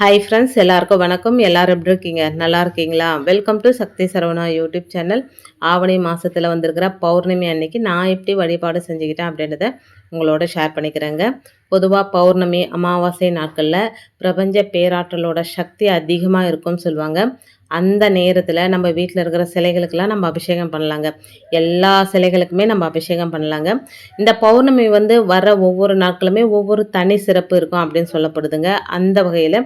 Hi friends, எல்லாருக்கும் வணக்கம். எல்லாரும் எப்படி இருக்கீங்க? நல்லா இருக்கீங்களா? Welcome to Sakthi Saravana YouTube channel. Avani மாதத்தில் வந்திருக்கிற பௌர்ணமி அன்னைக்கு நான் எப்படி வழிபாடு செஞ்சுக்கிட்டேன் அப்படின்றத உங்களோட ஷேர் பண்ணிக்கிறேங்க. பொதுவாக பௌர்ணமி அமாவாசை நாட்களில் பிரபஞ்ச பேராற்றலோட சக்தி அதிகமாக இருக்கும்னு சொல்லுவாங்க. அந்த நேரத்தில் நம்ம வீட்டில் இருக்கிற சிலைகளுக்கெல்லாம் நம்ம அபிஷேகம் பண்ணலாங்க. எல்லா சிலைகளுக்குமே நம்ம அபிஷேகம் பண்ணலாங்க. இந்த பௌர்ணமி வர ஒவ்வொரு நாட்களுமே ஒவ்வொரு தனி சிறப்பு இருக்கும் அப்படின்னு சொல்லப்படுதுங்க. அந்த வகையில்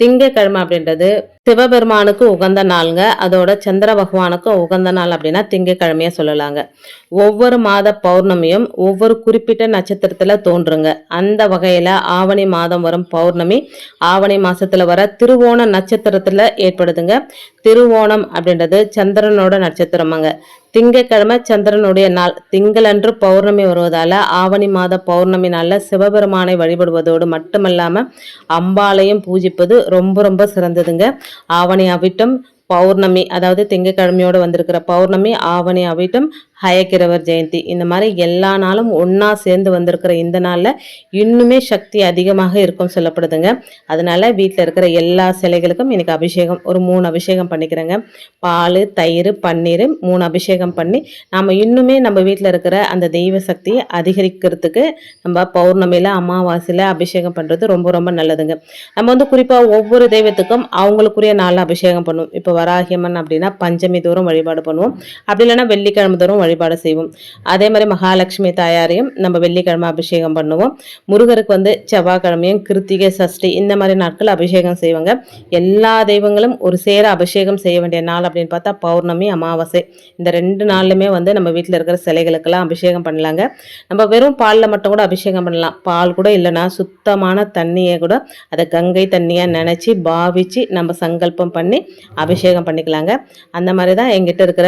திங்கட்கிழமை அப்படின்றது சிவபெருமானுக்கு உகந்த நாளுங்க. அதோட சந்திர பகவானுக்கும் உகந்த நாள் அப்படின்னா திங்கட்கிழமையா சொல்லலாங்க. ஒவ்வொரு மாத பௌர்ணமியும் ஒவ்வொரு குறிப்பிட்ட நட்சத்திரத்துல தோன்றுங்க. அந்த வகையில ஆவணி மாதம் வரும் பௌர்ணமி ஆவணி மாசத்துல வர திருவோண நட்சத்திரத்துல ஏற்படுதுங்க. திருவோணம் அப்படின்றது சந்திரனோட நட்சத்திரமாங்க. திங்கட்கிழமை சந்திரனுடைய நாள். திங்களன்று பௌர்ணமி வருவதால ஆவணி மாத பௌர்ணமி நாளில் சிவபெருமானை வழிபடுவதோடு மட்டுமல்லாம அம்பாளையும் பூஜிப்பது ரொம்ப ரொம்ப சிறந்ததுங்க. ஆவணி அவிட்டம் பௌர்ணமி, அதாவது திங்கட்கிழமையோடு வந்திருக்கிற பௌர்ணமி, ஆவணி அவிட்டம், ஹயக்கிரவர் ஜெயந்தி, இந்த மாதிரி எல்லா நாளும் ஒன்றா சேர்ந்து வந்திருக்கிற இந்த நாளில் இன்னுமே சக்தி அதிகமாக இருக்கும் சொல்லப்படுதுங்க. அதனால வீட்டில் இருக்கிற எல்லா சிலைகளுக்கும் இன்னைக்கு அபிஷேகம், ஒரு 3 அபிஷேகம் பண்ணிக்கிறேங்க. பால், தயிர், பன்னீர் 3 அபிஷேகம் பண்ணி நம்ம இன்னுமே நம்ம வீட்டில் இருக்கிற அந்த தெய்வ சக்தியை அதிகரிக்கிறதுக்கு நம்ம பௌர்ணமியில் அமாவாசையில் அபிஷேகம் பண்ணுறது ரொம்ப ரொம்ப நல்லதுங்க. நம்ம குறிப்பாக ஒவ்வொரு தெய்வத்துக்கும் அவங்களுக்குரிய நாளில் அபிஷேகம் பண்ணுவோம். இப்போ வராகியம்மன் அப்படின்னா பஞ்சமி தோறும் வழிபாடு பண்ணுவோம். அப்படி இல்லைன்னா வெள்ளிக்கிழமை தோறும் வழிபாடு செய்வோம். அதே மாதிரி மகாலட்சுமி தாயாரையும் நம்ம வெள்ளிக்கிழமை அபிஷேகம் பண்ணுவோம். முருகருக்கு செவ்வாய்க்கிழமையும் கிருத்திகை சஷ்டி இந்த மாதிரி நாட்கள் அபிஷேகம் செய்வாங்க. எல்லா தெய்வங்களும் ஒரு சேர அபிஷேகம் செய்ய வேண்டிய நாள் அப்படின்னு பார்த்தா பௌர்ணமி, அமாவாசை, இந்த 2 நாள்லுமே நம்ம வீட்டில் இருக்கிற சிலைகளுக்கெல்லாம் அபிஷேகம் பண்ணலாங்க. நம்ம வெறும் பாலில் மட்டும் கூட அபிஷேகம் பண்ணலாம். பால் கூட இல்லைன்னா சுத்தமான தண்ணியை கூட அதை கங்கை தண்ணியாக நினச்சி பாவிச்சு நம்ம சங்கல்பம் பண்ணி அபிஷேகம் பண்ணிக்கலாங்க. அந்த மாதிரி தான் எங்கிட்ட இருக்கிற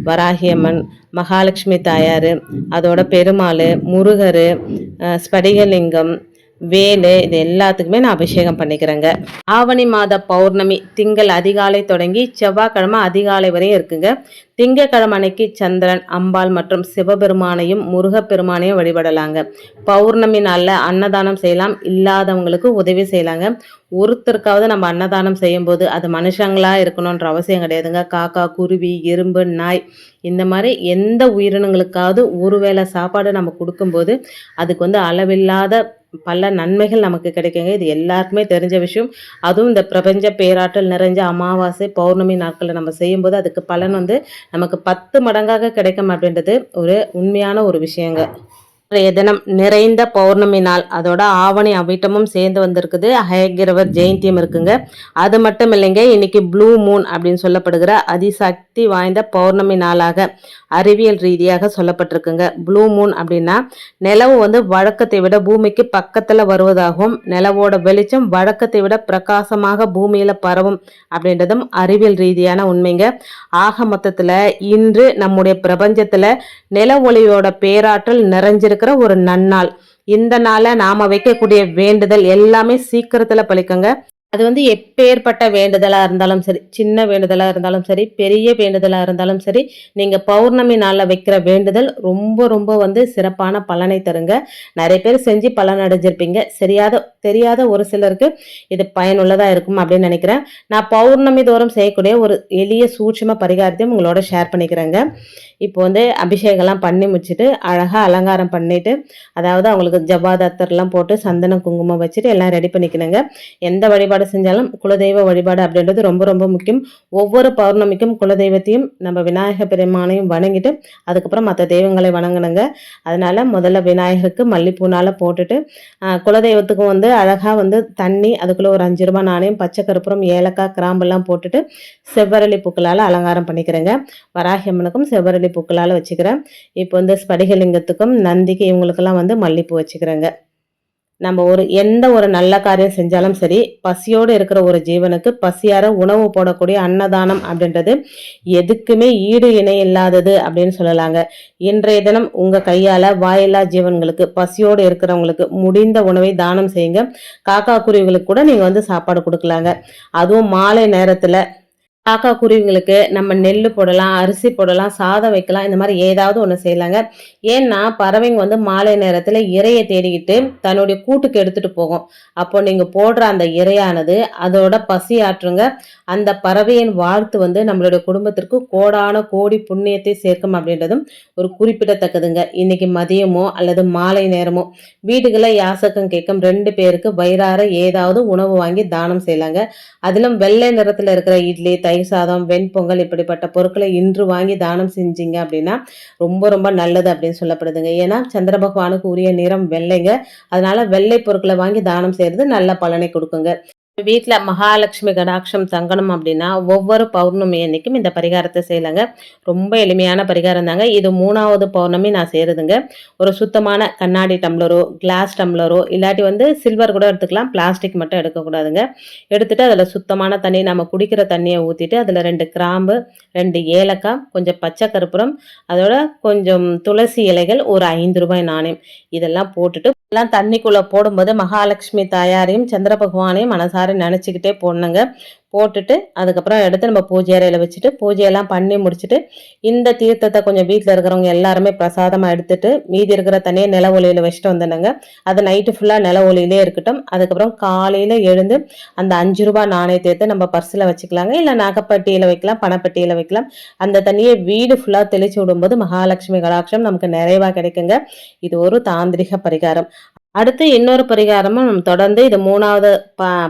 வராகியம்மன், மகாலட்சுமி தாயார், அதோட பெருமாள், முருகர், ஸ்படிகலிங்கம், வேலு, இது எல்லாத்துக்குமே நான் அபிஷேகம் பண்ணிக்கிறேங்க. ஆவணி மாத பௌர்ணமி திங்கள் அதிகாலை தொடங்கி செவ்வாய்க்கிழமை அதிகாலை வரையும் இருக்குங்க. திங்கட்கிழமை அன்னைக்கு சந்திரன், அம்பாள் மற்றும் சிவபெருமானையும் முருகப்பெருமானையும் வழிபடலாங்க. பௌர்ணமி நாளில் அன்னதானம் செய்யலாம். இல்லாதவங்களுக்கு உதவி செய்யலாங்க. ஒருத்தருக்காவது நம்ம அன்னதானம் செய்யும்போது அது மனுஷங்களா இருக்கணுன்ற அவசியம் கிடையாதுங்க. காக்கா, குருவி, எறும்பு, நாய், இந்த மாதிரி எந்த உயிரினங்களுக்காவது ஒருவேளை சாப்பாடு நம்ம கொடுக்கும்போது அதுக்கு அளவில்லாத பல நன்மைகள் நமக்கு கிடைக்குங்க. இது எல்லாருக்குமே தெரிஞ்ச விஷயம். அதுவும் இந்த பிரபஞ்ச பேராற்றல் நிறைஞ்ச அமாவாசை பௌர்ணமி நாட்களில் நம்ம செய்யும்போது அதுக்கு பலன் நமக்கு 10 மடங்காக கிடைக்கும் அப்படின்றது ஒரு உண்மையான ஒரு விஷயங்க. தினம் நிறைந்த பௌர்ணமி நாள், அதோட ஆவணி அவிட்டமும் சேர்ந்து வந்திருக்குது. ஹயகிரவர் ஜெயந்தியும் இருக்குங்க. அது மட்டும் இல்லைங்க, இன்னைக்கு ப்ளூ மூன் அப்படின்னு சொல்லப்படுகிற அதிசக்தி வாய்ந்த பௌர்ணமி நாளாக அறிவியல் ரீதியாக சொல்லப்பட்டிருக்குங்க. ப்ளூ மூன் அப்படின்னா நிலவு வழக்கத்தை விட பூமிக்கு பக்கத்துல வருவதாகவும் நிலவோட வெளிச்சம் வழக்கத்தை விட பிரகாசமாக பூமியில பரவும் அப்படின்றதும் அறிவியல் ரீதியான உண்மைங்க. ஆக மொத்தத்துல இன்று நம்முடைய பிரபஞ்சத்துல நில ஒளியோட பேராற்றல் நிறைஞ்சிருக்கிற ஒரு நன்னாள். இந்த நாளை நாம வைக்கக்கூடிய வேண்டுதல் எல்லாமே சீக்கிரத்துல பலிக்குங்க. அது எப்பேற்பட்ட வேண்டுதலா இருந்தாலும் சரி, சின்ன வேண்டுதலா இருந்தாலும் சரி, பெரிய வேண்டுதலா இருந்தாலும் சரி, நீங்க பௌர்ணமி நாள்ல வைக்கிற வேண்டுதல் ரொம்ப ரொம்ப சிறப்பான பலனை தருங்க. நிறைய பேர் செஞ்சு பலன் அடைஞ்சிருப்பீங்க. தெரியாத ஒரு சிலருக்கு இது பயனுள்ளதா இருக்கும் அப்படின்னு நினைக்கிறேன். நான் பௌர்ணமி தோறும் செய்யக்கூடிய ஒரு எளிய சூட்சும பரிகாரத்தையும் உங்களோட ஷேர் பண்ணிக்கிறேங்க. இப்போ அபிஷேகம்லாம் பண்ணி முடிச்சுட்டு அழகாக அலங்காரம் பண்ணிட்டு, அதாவது அவங்களுக்கு ஜபாதத்தர்லாம் போட்டு சந்தனம் குங்குமம் வச்சுட்டு எல்லாம் ரெடி பண்ணிக்கணுங்க. எந்த வழிபாடு செஞ்சாலும் குலதெய்வ வழிபாடு அப்படின்றது ரொம்ப ரொம்ப முக்கியம். ஒவ்வொரு பௌர்ணமிக்கும் குலதெய்வத்தையும் நம்ம விநாயக பெருமானையும் வணங்கிட்டு அதுக்கப்புறம் மற்ற தெய்வங்களை வணங்கணுங்க. அதனால முதல்ல விநாயகருக்கு மல்லிப்பூனால போட்டுட்டு குலதெய்வத்துக்கும் அழகாக தண்ணி, அதுக்குள்ளே ஒரு 5 ரூபாய் நாணயம், பச்சை கற்பூரம், ஏலக்காய், கிராம்பெல்லாம் போட்டுட்டு செவ்வரளி பூக்களால் அலங்காரம் பண்ணிக்கிறேங்க. வராகியம்மனுக்கும் செவ்வரளி பூக்களால் வச்சுக்கிறேன். இப்போ ஸ்படிகலிங்கத்துக்கும் நந்திக்கு இவங்களுக்கெல்லாம் மல்லிப்பூ வச்சுக்கிறேங்க. நம்ம எந்த ஒரு நல்ல காரியம் செஞ்சாலும் சரி, பசியோடு இருக்கிற ஒரு ஜீவனுக்கு பசியார உணவு போடக்கூடிய அன்னதானம் அப்படின்றது எதுக்குமே ஈடு இணை இல்லாதது அப்படின்னு சொல்லலாங்க. இன்றைய தினம் உங்க கையால வாயில்லா ஜீவன்களுக்கு, பசியோடு இருக்கிறவங்களுக்கு முடிந்த உணவை தானம் செய்யுங்க. காக்கா குருவிகளுக்கு கூட நீங்க சாப்பாடு கொடுக்கலாங்க. அதுவும் மாலை நேரத்துல காக்கா குருவிங்களுக்கு நம்ம நெல்லு போடலாம், அரிசி போடலாம், சாதம் வைக்கலாம். இந்த மாரி ஏதாவது ஒண்ணு செய்யலாங்க. ஏன்னா, பறவைங்க வந்து மாலை நேரத்தில இரைய தேடிக்கிட்டு தன்னுடைய கூட்டுக்கு எடுத்துட்டு போகும். அப்போ நீங்க போடுற அந்த இரையானது அதோட பசி ஆற்றுங்க. அந்த பறவையின் வாழ்த்து வந்து நம்மளுடைய குடும்பத்திற்கு கோடான கோடி புண்ணியத்தை சேர்க்கும் அப்படின்றதும் ஒரு குறிப்பிடத்தக்கதுங்க. இன்னைக்கு மதியமோ அல்லது மாலை நேரமோ வீடுகள்ல யாசகம் கேட்கும் 2 பேருக்கு வயிறார ஏதாவது உணவு வாங்கி தானம் செய்யலாங்க. அதிலும் வெள்ளை நிறத்துல இருக்கிற இட்லி, தயிர் சாதம், வெண்பொங்கல் இப்படிப்பட்ட பொருட்களை இன்று வாங்கி தானம் செஞ்சீங்க அப்படின்னா, ரொம்ப ரொம்ப நல்லது அப்படின்னு சொல்லப்படுதுங்க. ஏன்னா, சந்திர பகவானுக்கு உரிய நிறம் வெள்ளைங்க. அதனால வெள்ளை பொருட்கள வாங்கி தானம் செய்றது நல்ல பலனை குடுக்குங்க. வீட்ல மகாலட்சுமி கடாட்சம் தங்கணும் அப்படின்னா, ஒவ்வொரு பௌர்ணமி அன்னைக்கும் இந்த பரிகாரத்த செய்யலாங்க. ரொம்ப எளிமையான பரிகாரம் தாங்க. இது 3வது பௌர்ணமி நான் செய்றதுங்க. ஒரு சுத்தமான கண்ணாடி டம்ளரோ, கிளாஸ் டம்ளரோ இல்லாட்டி வந்து சில்வர் கூட எடுத்துக்கலாம். பிளாஸ்டிக் மட்டும் எடுக்கக்கூடாதுங்க. எடுத்துட்டு அதில சுத்தமான தண்ணி நம்ம குடிக்கிற தண்ணிய ஊத்திட்டு, அதில 2 கிராம்பு, 2 ஏலக்காய், கொஞ்சம் பச்சை கற்பூரம், அதோட கொஞ்சம் துளசி இலைகள், ஒரு ரூ. 5 நாணயம் இதெல்லாம் போட்டுட்டு எல்லாம் தண்ணிக்குள்ள போடும்போது மகாலட்சுமி தாயாரையும், சந்திர பகவானையும் மனசார நெனச்சுக்கிட்டே போடணுங்க. போட்டுட்டு, அதுக்கப்புறம் எடுத்து நம்ம பூஜை அறையில வச்சுட்டு, பூஜையெல்லாம் பண்ணி முடிச்சுட்டு, இந்த தீர்த்தத்த கொஞ்சம் வீட்ல இருக்கிறவங்க எல்லாருமே பிரசாதமா எடுத்துட்டு, மீதி இருக்கிற தண்ணிய நில ஒளியில வச்சுட்டு வந்துடணுங்க. அது நைட்டு ஃபுல்லா நில ஒளியிலே இருக்கட்டும். அதுக்கப்புறம் காலையில எழுந்து அந்த ரூ. 5 நாணயத்த எடுத்து நம்ம பர்ஸ்ல வச்சுக்கலாங்க. இல்ல நகைப்பெட்டியில வைக்கலாம், பணப்பெட்டியில வைக்கலாம். அந்த தண்ணிய வீடு ஃபுல்லா தெளிச்சு விடும்போது மகாலட்சுமி கடாட்சம் நமக்கு நிறைவா கிடைக்குங்க. இது ஒரு தாந்திரிக பரிகாரம். அடுத்து இன்னொரு பரிகாரமும் தொடர்ந்து இது 3வது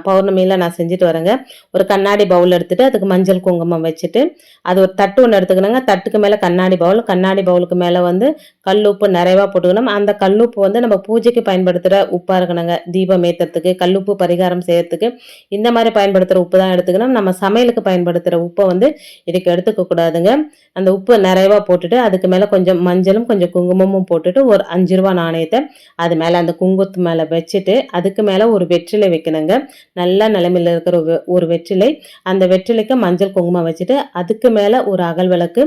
பௌர்ணமியில நான் செஞ்சுட்டு வரேங்க. ஒரு கண்ணாடி பவுல் எடுத்துட்டு, அதுக்கு மஞ்சள், குங்குமம் வச்சுட்டு, அது ஒரு தட்டு ஒண்ணு எடுத்துக்கணுங்க. தட்டுக்கு மேல கண்ணாடி பவுல், கண்ணாடி பவுலுக்கு மேல வந்து கல்லுப்பு நிறைவா போட்டுக்கணும். அந்த கல்லுப்பு வந்து நம்ம பூஜைக்கு பயன்படுத்துற உப்பா இருக்கணுங்க. தீபம் ஏத்துறதுக்கு, கல்லுப்பு பரிகாரம் செய்யறதுக்கு, இந்த மாரி பயன்படுத்துற உப்பு தான் எடுத்துக்கணும். நம்ம சமையலுக்கு பயன்படுத்துற உப்ப வந்து இதுக்கு எடுத்துக்க கூடாதுங்க. அந்த உப்பு நிறைவா போட்டுட்டு, அதுக்கு மேல கொஞ்சம் மஞ்சளும், கொஞ்சம் குங்குமமும் போட்டுட்டு, ஒரு ரூ. 5 நாணயத்த அது மேல அந்த குங்குமத்து மேல வச்சுட்டு, அதுக்கு மேல ஒரு வெற்றிலை வைக்கணுங்க. நல்ல நிலைமையில இருக்கிற ஒரு வெற்றிலை. அந்த வெற்றிலைக்கு மஞ்சள், குங்குமம் வச்சுட்டு, அதுக்கு மேல ஒரு அகல் விளக்கு,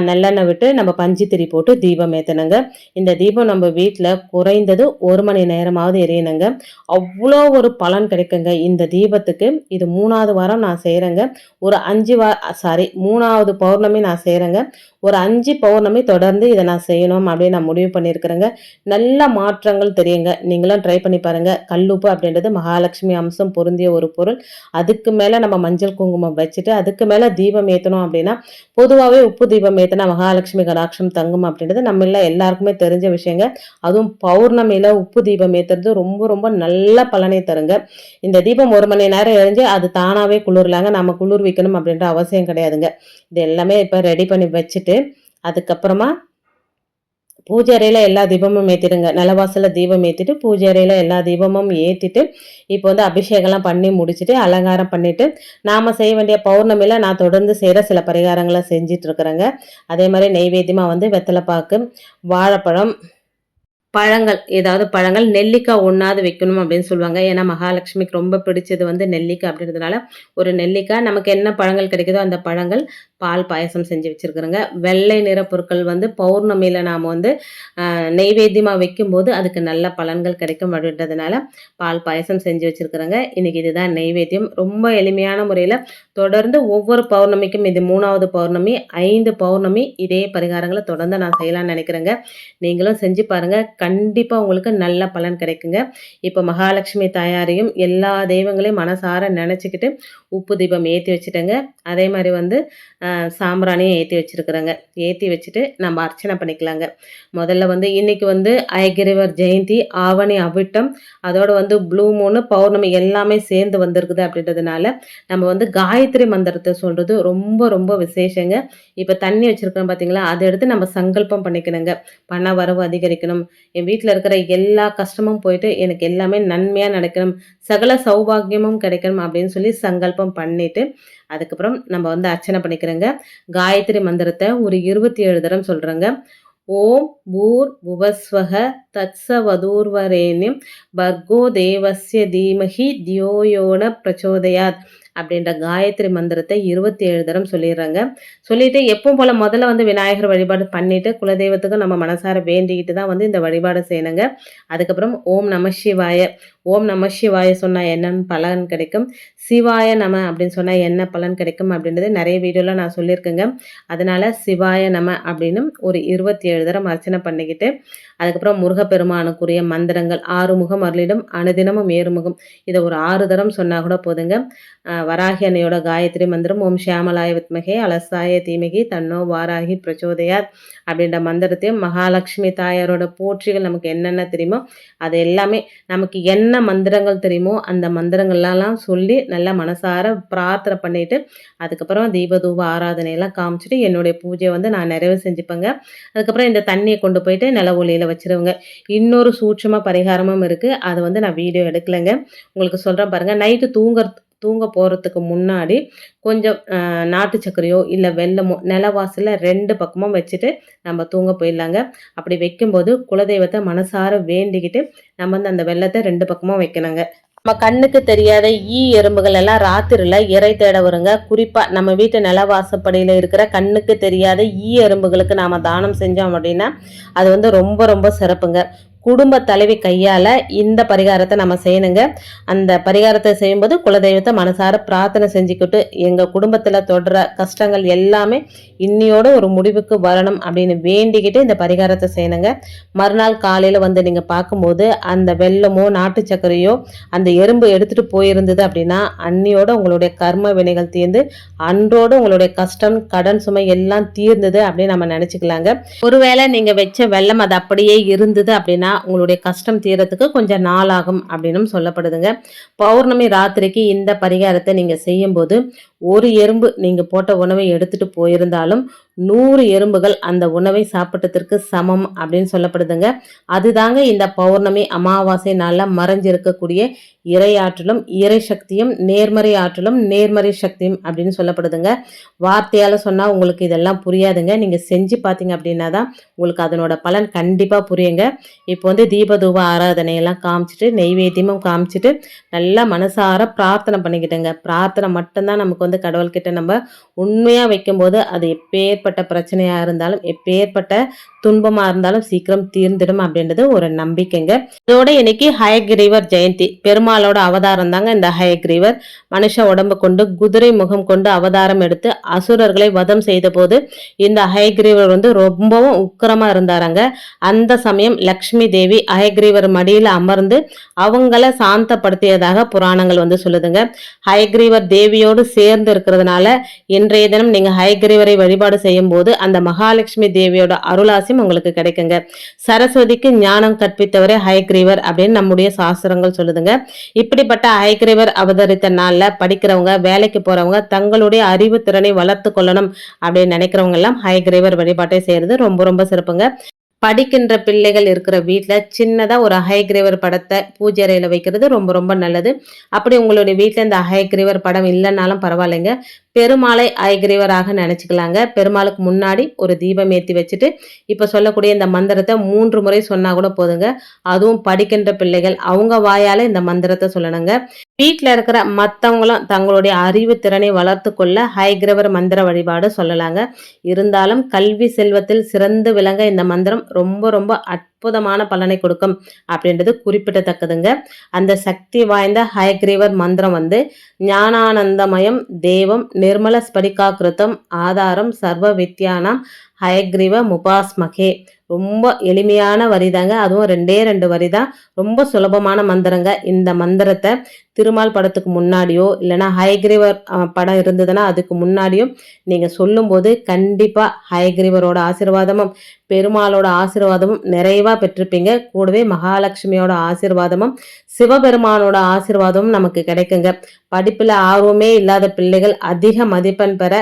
நல்லெண்ணெய் விட்டு நம்ம பஞ்சு திரி போட்டு தீபம் ஏத்தணுங்க. இந்த தீபம் நம்ம வீட்ல குறைந்தது 1 மணி நேரமாவது எரியணுங்க. அவ்ளோ ஒரு பலன் கிடைக்குங்க இந்த தீபத்துக்கு. இது 3வது வாரம் நான் செய்றேங்க. ஒரு 5 3வது பௌர்ணமி நான் செய்றேங்க. ஒரு 5 பௌர்ணமி தொடர்ந்து இத நான் செய்யணும் அப்படின்னு நான் முடிவு பண்ணியிருக்கிறேங்க. நல்ல மாற்றங்கள் தெரியுங்க. நீங்களும் ட்ரை பண்ணி பாருங்க. கல்லுப்பு அப்படின்றது மகாலட்சுமி அம்சம் பொருந்திய ஒரு பொருள். அதுக்கு மேல நம்ம மஞ்சள், குங்குமம் வச்சுட்டு, அதுக்கு மேல தீபம் ஏத்தணும் அப்படின்னா, பொதுவாவே உப்பு தீபம் ஏத்துனா மகாலட்சுமி கடாட்சம் தங்கும் அப்படின்றது நம்மள எல்லாருக்குமே தெரிஞ்ச விஷயங்க. அதுவும் பௌர்ணமியில உப்பு தீபம் ஏத்துறது ரொம்ப ரொம்ப நல்ல பலனை தருங்க. இந்த தீபம் 1 மணி நேரம் எரிஞ்சு அது தானாவே குளிரலாங்க. நம்ம குளிர்விக்கணும் அப்படின்ற அவசியம் கிடையாதுங்க. இது எல்லாமே இப்ப ரெடி பண்ணி வச்சுட்டு, அதுக்கப்புறமா பூஜை அறையில எல்லா தீபமும் ஏத்திடுங்க. நிலவாசல்ல தீபம் ஏத்திட்டு, பூஜை அறையில எல்லா தீபமும் ஏத்திட்டு, இப்போ வந்து அபிஷேகம்லாம் பண்ணி முடிச்சுட்டு, அலங்காரம் பண்ணிட்டு, நாம செய்ய வேண்டிய பௌர்ணமியில நான் தொடர்ந்து செய்ற சில பரிகாரங்கள செஞ்சுட்டு இருக்கிறேங்க. அதே மாரி நெய்வேத்தியமா வந்து வெத்தல பாக்கு, வாழைப்பழம், பழங்கள், ஏதாவது பழங்கள், நெல்லிக்காய் ஒண்ணாவது வைக்கணும் அப்படின்னு சொல்லுவாங்க. ஏன்னா, மகாலட்சுமிக்கு ரொம்ப பிடிச்சது வந்து நெல்லிக்காய் அப்படின்றதுனால, ஒரு நெல்லிக்காய், நமக்கு என்ன பழங்கள் கிடைக்குதோ அந்த பழங்கள், பால் பாயாசம் செஞ்சு வச்சிருக்கிறேங்க. வெள்ளை நிற பொருட்கள் வந்து பௌர்ணமியில நாம வந்து நெய்வேத்தியமா வைக்கும்போது, அதுக்கு நல்ல பலன்கள் கிடைக்கும் அப்படின்றதுனால, பால் பாயாசம் செஞ்சு வச்சிருக்கிறேங்க. இன்னைக்கு இதுதான் நெய்வேத்தியம். ரொம்ப எளிமையான முறையில தொடர்ந்து ஒவ்வொரு பௌர்ணமிக்கும் இது 3வது பௌர்ணமி, 5 பௌர்ணமி இதே பரிகாரங்கள தொடர்ந்து நான் செய்யலாம்னு நெனைக்கிறேங்க. நீங்களும் செஞ்சு பாருங்க. கண்டிப்பா உங்களுக்கு நல்ல பலன் கிடைக்குங்க. இப்ப மகாலட்சுமி தாயாரையும் எல்லா தெய்வங்களையும் மனசார நெனச்சுக்கிட்டு உப்பு தீபம் ஏத்தி வச்சுட்டேங்க. அதே மாரி வந்து சாம்பிராணியும் ஏத்தி வச்சிருக்கிறேங்க. ஏத்தி வச்சுட்டு நம்ம அர்ச்சனை பண்ணிக்கலாங்க. முதல்ல வந்து இன்னைக்கு வந்து அயகிரிவர் ஜெயந்தி, ஆவணி அவிட்டம், அதோட வந்து ப்ளூ மூனு, பௌர்ணமி எல்லாமே சேர்ந்து வந்திருக்குது அப்படின்றதுனால, நம்ம வந்து காயத்ரி மந்திரத்த சொல்றது ரொம்ப ரொம்ப விசேஷங்க. இப்ப தண்ணி வச்சிருக்கிறோம் பார்த்தீங்களா, அத எடுத்து நம்ம சங்கல்பம் பண்ணிக்கணுங்க. பண வரவு அதிகரிக்கணும். என் வீட்ல இருக்கிற எல்லா கஷ்டமும் போயிட்டு, எனக்கு எல்லாமே நன்மையா நடக்கணும். சகல சௌபாக்கியமும் கிடைக்கணும் அப்படின்னு சொல்லி சங்கல்பம் பண்ணிட்டு, அதுக்கப்புறம் நம்ம வந்து அர்ச்சனை பண்ணிக்கிறோங்க. காயத்ரி மந்திரத்த ஒரு 27 தரம் சொல்றேங்க. ஓம் பூர் புவஸ்வக தத்சவதூர்வரேண்யம் பர்கோ தேவஸ்ய தீமஹி தியோ யோ ந பிரச்சோதயாத் அப்படின்ற காயத்ரி மந்திரத்தை 27 தரம் சொல்லிடுறேங்க. சொல்லிட்டு எப்பவும் போல முதல்ல வந்து விநாயகர் வழிபாடு பண்ணிட்டு குலதெய்வத்துக்கு நம்ம மனசார வேண்டிக்கிட்டு தான் வந்து இந்த வழிபாடு செய்யணுங்க. அதுக்கப்புறம் ஓம் நம சிவாய, ஓம் நம சிவாய சொன்னா என்னன்னு பலன் கிடைக்கும், சிவாய நம அப்படின்னு சொன்னா என்ன பலன் கிடைக்கும் அப்படின்றது நிறைய வீடியோல நான் சொல்லியிருக்கேங்க. அதனால சிவாய நம அப்படின்னு ஒரு 27 தரம் அர்ச்சனை பண்ணிக்கிட்டு அதுக்கப்புறம் முருகப்பெருமானுக்குரிய மந்திரங்கள் 6 முகம் அருளிடும் அனுதினமும் ஏறுமுகம் இதை ஒரு 6 தரம் சொன்னா கூட போதுங்க. வராகி அன்னையோட காயத்ரி மந்திரம் ஓம் ஷியாமலாய வித்மகே அலசாய தீமகி தன்னோ வாராகி பிரச்சோதயாத் அப்படின்ற மந்திரத்தையும் மகாலட்சுமி தாயாரோட போற்றிகள் நமக்கு என்னென்ன தெரியுமோ அது எல்லாமே நமக்கு என்ன மந்திரங்கள் தெரியுமோ அந்த மந்திரங்கள்லாம் சொல்லி நல்லா மனசார பிரார்த்தனை பண்ணிட்டு அதுக்கப்புறம் தீபதூப ஆராதனையெல்லாம் காமிச்சிட்டு என்னுடைய பூஜையை வந்து நான் நிறைவு செஞ்சுப்பேங்க. அதுக்கப்புறம் இந்த தண்ணியை கொண்டு போயிட்டு நில ஒளியில் வச்சிருவங்க. இன்னொரு சூட்சம பரிகாரமும் இருக்குது, அது வந்து நான் வீடியோ எடுக்கலைங்க, உங்களுக்கு சொல்கிறேன் பாருங்கள். நைட்டு தூங்க போகிறதுக்கு முன்னாடி கொஞ்சம் நாட்டு சர்க்கரையோ இல்லை வெல்லமோ நிலவாசலில் 2 பக்கமும் வச்சுட்டு நம்ம தூங்க போயிடலாங்க. அப்படி வைக்கும்போது குலதெய்வத்தை மனசார வேண்டிக்கிட்டு நம்ம வந்து அந்த வெல்லத்தை 2 பக்கமும் வைக்கணுங்க. நம்ம கண்ணுக்கு தெரியாத எறும்புகள் எல்லாம் ராத்திரியில் இறை தேட வருங்க. குறிப்பாக நம்ம வீட்டு நிலவாசப்படியில் இருக்கிற கண்ணுக்கு தெரியாத எறும்புகளுக்கு நாம் தானம் செஞ்சோம் அப்படின்னா அது வந்து ரொம்ப ரொம்ப சிறப்புங்க. குடும்ப தலைவி கையால் இந்த பரிகாரத்தை நம்ம செய்யணுங்க. அந்த பரிகாரத்தை செய்யும்போது குலதெய்வத்தை மனசார பிரார்த்தனை செஞ்சுக்கிட்டு எங்கள் குடும்பத்தில் தொடர கஷ்டங்கள் எல்லாமே இன்னியோட ஒரு முடிவுக்கு வரணும் அப்படின்னு வேண்டிக்கிட்டு இந்த பரிகாரத்தை செய்யணுங்க. மறுநாள் காலையில் வந்து நீங்கள் பார்க்கும்போது அந்த வெல்லமோ நாட்டு சர்க்கரையோ அந்த எறும்பு எடுத்துகிட்டு போயிருந்தது அப்படின்னா அன்னியோட உங்களுடைய கர்ம வினைகள் தீர்ந்து அன்றோடு உங்களுடைய கஷ்டம் கடன் சுமை எல்லாம் தீர்ந்தது அப்படின்னு நம்ம நினச்சிக்கலாங்க. ஒருவேளை நீங்கள் வச்ச வெல்லம் அது அப்படியே இருந்தது அப்படின்னா உங்களுடைய கஷ்டம் தீரத்துக்கு கொஞ்சம் நாள் ஆகும் அப்படின்னு சொல்லப்படுதுங்க. பௌர்ணமி ராத்திரிக்கு இந்த பரிகாரத்தை நீங்க செய்யும் போது ஒரு எறும்பு நீங்க போட்ட உணவை எடுத்துட்டு போயிருந்தாலும் 100 எறும்புகள் அந்த உணவை சாப்பிட்டதற்கு சமம் அப்படின்னு சொல்லப்படுதுங்க. அதுதாங்க இந்த பௌர்ணமி அமாவாசை நாளில் மறைஞ்சிருக்கக்கூடிய இறையாற்றலும் இறை சக்தியும் நேர்மறை ஆற்றலும் நேர்மறை சக்தியும் அப்படின்னு சொல்லப்படுதுங்க. வார்த்தையால் சொன்னால் உங்களுக்கு இதெல்லாம் புரியாதுங்க. நீங்கள் செஞ்சு பார்த்தீங்க அப்படின்னா தான் உங்களுக்கு அதனோட பலன் கண்டிப்பாக புரியுங்க. இப்போ வந்து தீபதூப ஆராதனையெல்லாம் காமிச்சிட்டு நெய்வேத்தியமும் காமிச்சிட்டு நல்லா மனசார பிரார்த்தனை பண்ணிக்கிட்டேங்க. பிரார்த்தனை மட்டும்தான் நமக்கு வந்து கடவுள்கிட்ட நம்ம உண்மையாக வைக்கும்போது அது எப்பேற்பட்ட பிரச்சனையாக இருந்தாலும் எப்பேற்பட்ட துன்பமாக இருந்தாலும் சீக்கிரம் தீர்ந்துடும் அப்படின்றது ஒரு நம்பிக்கைங்க. இதோட இன்னைக்கு ஹயக்ரீவர் ஜெயந்தி. பெருமாளோட அவதாரம் தாங்க இந்த ஹயக்ரீவர். மனுஷ உடம்பு கொண்டு குதிரை முகம் கொண்டு அவதாரம் எடுத்து அசுரர்களை வதம் செய்த போது இந்த ஹயக்ரீவர் வந்து ரொம்பவும் உக்கிரமா இருந்தாராங்க. அந்த சமயம் லக்ஷ்மி தேவி ஹயக்ரீவர் மடியில் அமர்ந்து அவங்கள சாந்தப்படுத்தியதாக புராணங்கள் வந்து சொல்லுதுங்க. ஹயக்ரீவர் தேவியோடு சேர்ந்து இருக்கிறதுனால இன்றைய தினம் நீங்க ஹயக்ரீவரை வழிபாடு செய்யும் போது அந்த மகாலட்சுமி தேவியோட அருளாசியம் உங்களுக்கு கிடைக்குங்க. சரஸ்வதிக்கு ஞானம் கற்பித்தவரே ஹயக்ரீவர் அப்படின்னு நம்முடைய சாஸ்திரங்கள் சொல்லுதுங்க. இப்படிப்பட்ட ஹயக்ரீவர் அவதரித்த நாள்ல படிக்கிறவங்க வேலைக்கு போறவங்க தங்களுடைய அறிவு திறனை வளர்த்து கொள்ளணும் அப்படின்னு நினைக்கிறவங்க எல்லாம் ஹயக்ரீவர் வழிபாட்டை செய்யறது ரொம்ப ரொம்ப சிறப்புங்க. படிக்கின்ற பிள்ளைகள் இருக்கிற வீட்டில் சின்னதாக ஒரு ஹயக்ரீவர் படத்தை பூஜை அறையில் வைக்கிறது ரொம்ப ரொம்ப நல்லது. அப்படி உங்களுடைய வீட்டில் இந்த ஹயக்ரீவர் படம் இல்லைன்னாலும் பரவாயில்லைங்க, பெருமாளை ஹயக்ரீவராக நினச்சிக்கலாங்க. பெருமாளுக்கு முன்னாடி ஒரு தீபம் ஏற்றி வச்சுட்டு இப்போ சொல்லக்கூடிய இந்த மந்திரத்தை 3 முறை சொன்னால் கூட போதுங்க. அதுவும் படிக்கின்ற பிள்ளைகள் அவங்க வாயால் இந்த மந்திரத்தை சொல்லணுங்க. வீட்டில் இருக்கிற மற்றவங்களும் தங்களுடைய அறிவு திறனை வளர்த்து கொள்ள ஹயக்ரீவர் மந்திர வழிபாடு சொல்லலாங்க. இருந்தாலும் கல்வி செல்வத்தில் சிறந்து விளங்க இந்த மந்திரம் ரொம்ப ரொம்ப அற்புதமான பலனை கொடுக்கும் அப்படின்றது குறிப்பிடத்தக்கதுங்க. அந்த சக்தி வாய்ந்த ஹயக்ரீவர் மந்திரம் வந்து ஞானானந்தமயம் தேவம் நிர்மல ஸ்படிகாகிருத்தம் ஆதாரம் சர்வ வித்யானாம் ஹயக்ரீவ முபாஸ்மகே. ரொம்ப எளிமையான வரி தாங்க, அதுவும் 2 வரி தான். ரொம்ப சுலபமான மந்திரங்க. இந்த மந்திரத்தை திருமால் படத்துக்கு முன்னாடியோ இல்லைன்னா ஹயக்ரீவர் படம் இருந்ததுன்னா அதுக்கு முன்னாடியோ நீங்கள் சொல்லும்போது கண்டிப்பாக ஹயக்ரீவரோட ஆசீர்வாதமும் பெருமாளோட ஆசீர்வாதமும் நிறைவாக பெற்றிருப்பீங்க. கூடவே மகாலட்சுமியோட ஆசீர்வாதமும் சிவபெருமானோட ஆசீர்வாதமும் நமக்கு கிடைக்குங்க. படிப்பில் ஆர்வமே இல்லாத பிள்ளைகள் அதிக மதிப்பெண் பெற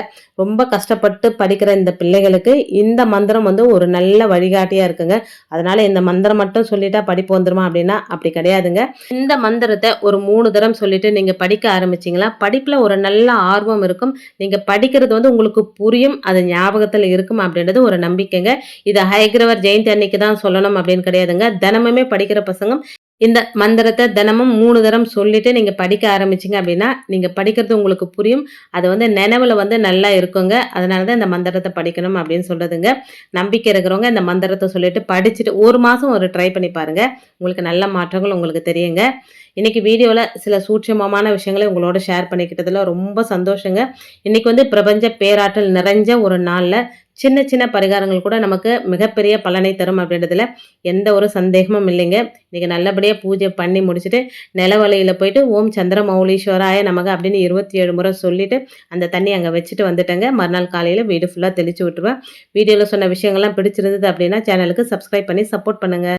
ரொம்ப கஷ்டப்பட்டு படிக்கிற இந்த பிள்ளைகளுக்கு இந்த மந்திரம் வந்து ஒரு நல்ல வழிகாட்டியாக இருக்குங்க. அதனால இந்த மந்திரம் மட்டும் சொல்லிட்டா படிப்பு வந்துருமா அப்படின்னா அப்படி கிடையாதுங்க. இந்த மந்திரத்தை ஒரு 3 தரம் சொல்லிட்டு நீங்கள் படிக்க ஆரம்பிச்சிங்களா படிப்பில் ஒரு நல்ல ஆர்வம் இருக்கும். நீங்கள் படிக்கிறது வந்து உங்களுக்கு புரியும், அது ஞாபகத்தில் இருக்கும் அப்படின்றது ஒரு நம்பிக்கைங்க. இது ஹயக்ரீவர் ஜெயந்தி அன்னைக்கு தான் சொல்லணும் அப்படின்னு கிடையாதுங்க. தினமுமே படிக்கிற பசங்க இந்த மந்திரத்த தினமும் 3 தரம் சொல்லிட்டு நீங்க படிக்க ஆரம்பிச்சீங்க அப்படின்னா, நீங்க படிக்கிறது உங்களுக்கு புரியும். அது வந்து நினைவுல வந்து நல்லா இருக்குங்க. அதனால தான் இந்த மந்திரத்த படிக்கணும் அப்படின்னு சொல்றதுங்க. நம்பிக்கை இருக்கிறவங்க இந்த மந்திரத்த சொல்லிட்டு படிச்சுட்டு 1 மாசம் ஒரு ட்ரை பண்ணி பாருங்க. உங்களுக்கு நல்ல மாற்றங்கள் உங்களுக்கு தெரியுங்க. இன்னைக்கு வீடியோல சில சூட்சமமான விஷயங்கள உங்களோட ஷேர் பண்ணிக்கிட்டதுல ரொம்ப சந்தோஷங்க. இன்னைக்கு வந்து பிரபஞ்ச பேராற்றல் நிறைஞ்ச ஒரு நாள்ல சின்ன சின்ன பரிகாரங்கள் கூட நமக்கு மிகப்பெரிய பலனை தரும் அப்படின்றதுல எந்த ஒரு சந்தேகமும் இல்லைங்க. இன்னைக்கு நல்லபடியா பூஜை பண்ணி முடிச்சுட்டு நிலவலையில போயிட்டு ஓம் சந்திரமௌலீஸ்வராய நமக அப்படின்னு 27 முறை சொல்லிட்டு அந்த தண்ணி அங்க வச்சுட்டு வந்துட்டேங்க. மறுநாள் காலையில வீடு ஃபுல்லா தெளிச்சு விட்டுருவேன். வீடியோல சொன்ன விஷயங்கள்லாம் பிடிச்சிருந்தது அப்படின்னா சேனலுக்கு சப்ஸ்கிரைப் பண்ணி சப்போர்ட் பண்ணுங்க.